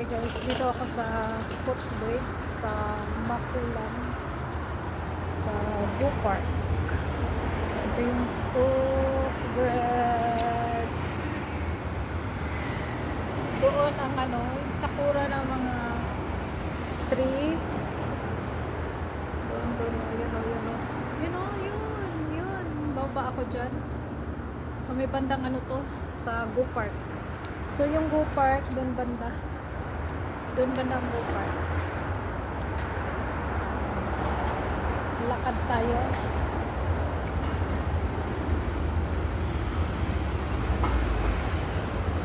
Hi guys, dito ako sa footbridge sa Makulan sa Go Park. So ito yung footbridge. Doon ang yung sakura ng mga tree. Doon, yun. Baba ako dyan. Sa may bandang sa Go Park. So yung Go Park, doon banda ang Go Park. So, lakad tayo.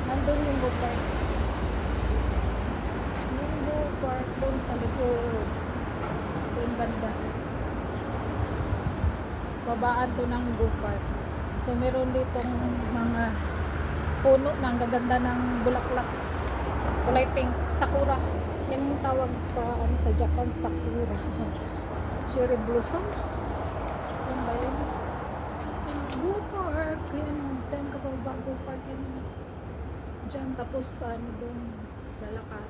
Nandun yung Go Park. Yung Go Park doon sa likod. Doon banda. Babaan to ng Go Park. So meron ditong mga puno ng gaganda ng bulaklak. Kulay pink, sakura. Yan yung tawag sa Japan, sakura. Cherry blossom. Yan ba yun? Yan, Go Park. Yan, dyan ka pa Go Park. Yan. Dyan, tapos doon, sa lakat.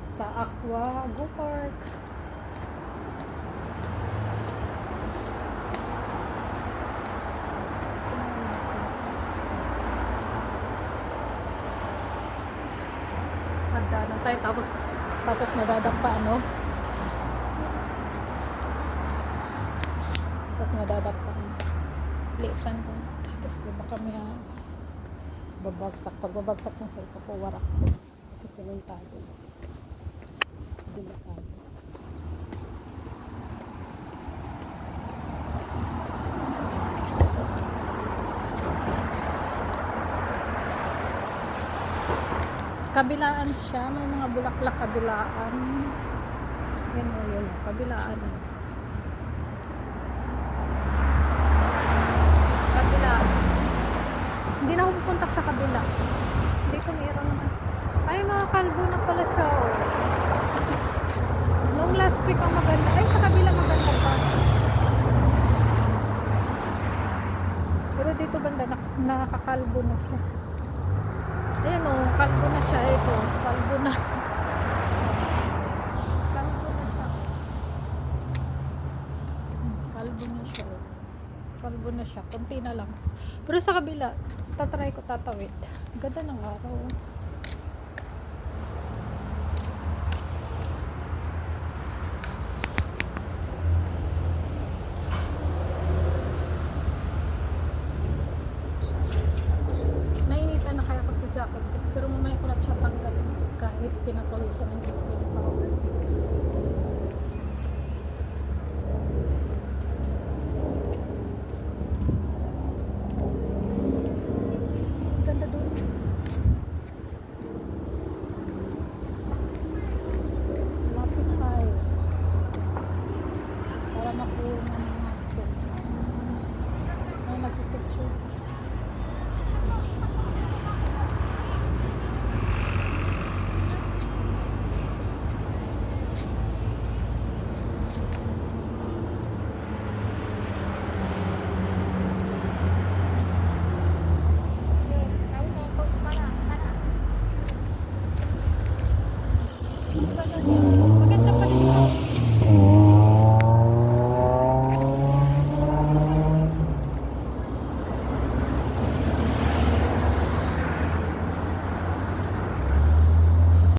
Sa Aqua, Go Park. Tingnan natin. Sagdanan tayo, tapos madadampa, tapos madadampa. Lipan ko. Kasi baka may babagsak. Pag babagsak mo sa ipapawarak to. Kasi simentado. Delikado. Kabilaan siya, may mga bulaklak kabilaan. Yan kabilaan. Kabilaan. Hindi na ako pupunta sa kabila. Dito mayroon na. Ay, mga kalbo na pala siya. Nung last week ang maganda. Ay, sa kabila maganda pa. Pero dito banda, nakakalbo na siya. Ayan kalbo na siya. Ito, kalbo na. Kalbo na siya. Kalbo na siya. Kalbo na siya. Kunti na lang. Pero sa kabila, tatry ko tatawid. Ganda ng araw. Nainitan na kaya ko sa jacket ko. Pero mamaya ko na siya tanggalin. Kahit pinapawisan ng dito yung power.